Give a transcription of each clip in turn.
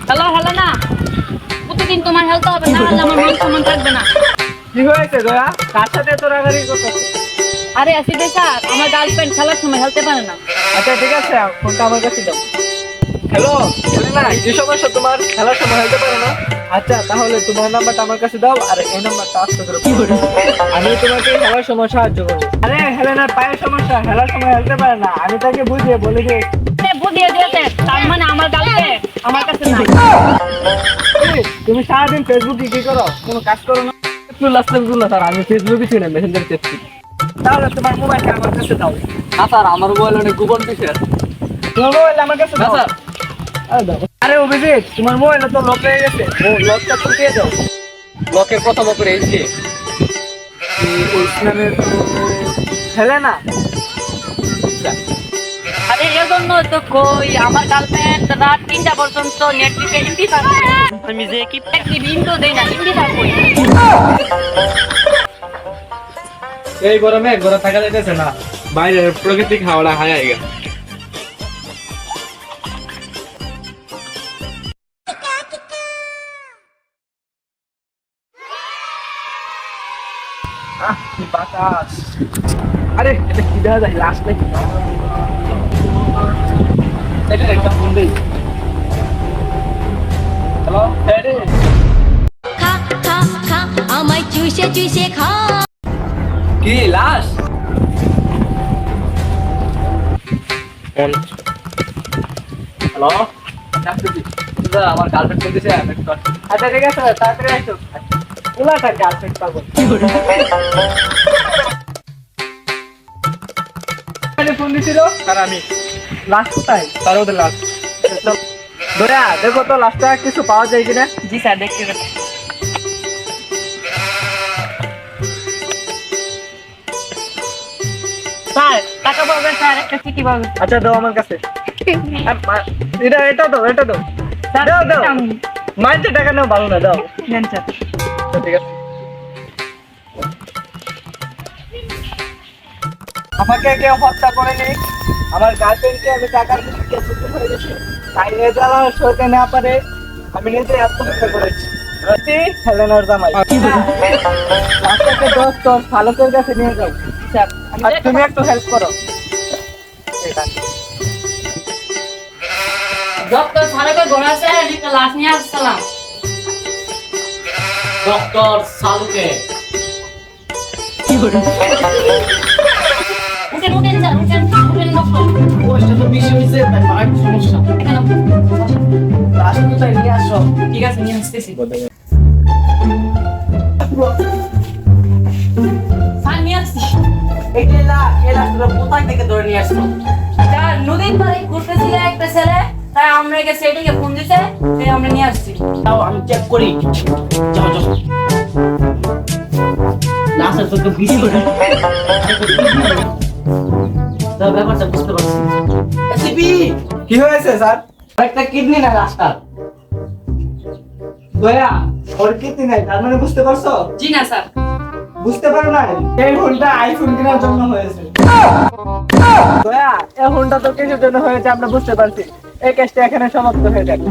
Hello hello না, প্রতিদিন তোমার হেলতে হবে না, হলে আমার মান সম্মান থাকবে না। কি হয়েছে দয়া? কার সাথে এত রাগারাগি করতেছ? আরে আসিফ ভাই স্যার, আমার গার্লফ্রেন্ড খেলার সময় হেলতে পারে না। আচ্ছা ঠিক আছে, ফোনটা আমার কাছে দাও। হ্যালো না, কি সমস্যা তোমার? খেলার সময় হতে পারে না? আচ্ছা তাহলে তোমার নাম্বারটা আমার কাছে দাও, আর এই নাম্বারটা আস্তে করে আমি তোমাকে খেলার সময় সাহায্য করবো। আরে হেলেনার পায়ের সমস্যা, খেলার সময় হেলতে পারে না, আমি তাকে বুঝিয়ে বলে দিই। বুঝিয়ে দিয়েছে, তার মানে আমার গার্লফ্রেন্ড আমার কাছে নাই। তুমি সারাদিন ফেসবুকে কি করো? কোনো কাজ করো না? স্যার আমি ফেসবুকে ছিলাম, মেসেঞ্জার চেষ্টি। তাহলে তোমার মোবাইলটা আমার কাছে দাও। স্যার আমার মোবাইল অনেক গোপন বিষয়। তোমার মোবাইল আমার কাছে দাও। স্যার আরে অভিজিৎ, তোমার মোবাইল তো লক হয়ে গেছে, ও লকটা খুলে দাও। লকের কথা করে এসে ইসলামের হেলেনা। আরে এর জন্য তো কই আমার গার্লফ্রেন্ড রাত 3টা পর্যন্ত নেটফ্লিক্সে হিন্দি থাকে। আমি যে কি একটি বিন্দু দেই না, হিন্দি থাকবই। এই গরমে ঘরে থাকা যাইতেছে না, বাইরে প্রকৃতিক হাওয়া হায় আইগা। কি বাতাস! আরে এটা কি দেখা যায়? লাস্ট নাকি? এটা একটা ফোন দেই। হ্যালো হ্যাঁ, খা খা খা আমায় চুষে চুষে খা। কি লাশ? হ্যালো আমার গার্লফ্রেন্ড ফোন দিছে। আচ্ছা ঠিক আছে, তাড়াতাড়ি আসো। ওলাটা গার্লফ্রেন্ড পাবো। ফোন দিছিল স্যার আমি লাস্ট কোথায়? স্যার ওদের লাশ। দয়া দেখো তো লাস্টটা কিছু পাওয়া যায় কিনা। জি স্যার, দেখতে পাচ্ছি। স্যার টাকা পাবেন স্যার, একটা চিঠি পাবেন। আচ্ছা দাও আমার কাছে। এটা দাও, এটা দাও। স্যার দাও দাও, আমি মাইন্ডে টাকা নাও, ভালো না, দাও। নেন স্যার। আচ্ছা, ঠিক আছে। আমাকে কেউ হত্যা করেনি, আমার গার্লফ্রেন্ডকে আমি টাকার বিনিময়ে চুক্তি করে গেছি, তাই এ জ্বালা সইতে না পারে আমি নিজে আত্মহত্যা করেছি। হেলেনার জামাই। রাস্তাতে দোস্ত ফালকের কাছে নিয়ে যাও। স্যার আর তুমি একটু হেল্প করো। ডক্টর স্যারকে ঘোরা আছে, একটা লাশ নিয়ে আসছিলাম। ডক্টর সালুকে উঠেন উঠেন স্যার, উঠেন উঠেন ডক্টর। বয়সটা তো বেশি হয়েছে, তাই মায়ের সমস্যা। এখানে লাশ কোথায় নিয়ে আসো? ঠিক আছে, নিয়ে আসতেছি। স্যার নিয়ে আসছি। এই লাশটা কোথায় থেকে ধরে নিয়ে আসছো? স্যার নদীর ধারে ঘুরতেছিল একটা ছেলে, তাই আমরা একে সেটিকে ফোন দিছে, তাই আমরা নিয়ে আসছি। তাও আমি চেক করি। যাও যাও। লাশের চোখে বিশি করে তাও ব্যাপারটা বুঝতে পারছি। এসিপি কি হয়েছে স্যার? একটা কিডনি না লাশটা। দয়া ওর কিডনি নাই, তার মানে বুঝতে পারছো? জি না স্যার। বুঝতে পারো না? এই ফোনটা আইফোন কেনার জন্য হয়েছে। দয়া এই ফোনটা তো কিছুর জন্য হয়েছে, আমরা বুঝতে পারছি। এই কেসটা এখানে সমাপ্ত হয়ে যাবে।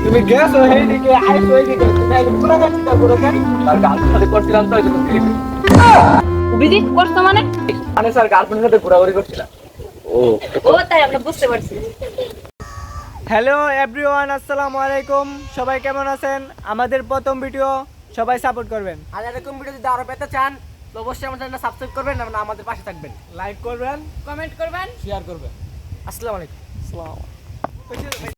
তুমি গেছো এইদিকে, আইসো এইদিকে, তুমি আগে পুরো কাজটা করো কেন? তার গার্লফ্রেন্ড সাথে করছিলাম তো, এই জন্য অভিজিৎ করছো মানে? মানে স্যার গার্লফ্রেন্ডের সাথে ঘোরাঘুরি করছিলাম। ও ও তাই আমরা বুঝতে পারছি। হ্যালো এভরিওয়ান, আসসালামু আলাইকুম। সবাই কেমন আছেন? আমাদের প্রথম ভিডিও, সবাই সাপোর্ট করবেন। আর এরকম ভিডিও যদি আরো পেতে চান তো অবশ্যই আমাদের চ্যানেলটা সাবস্ক্রাইব করবেন এবং আমাদের পাশে থাকবেন, লাইক করবেন, কমেন্ট করবেন। শেয়ার করবেন। আসসালামু আলাইকুম।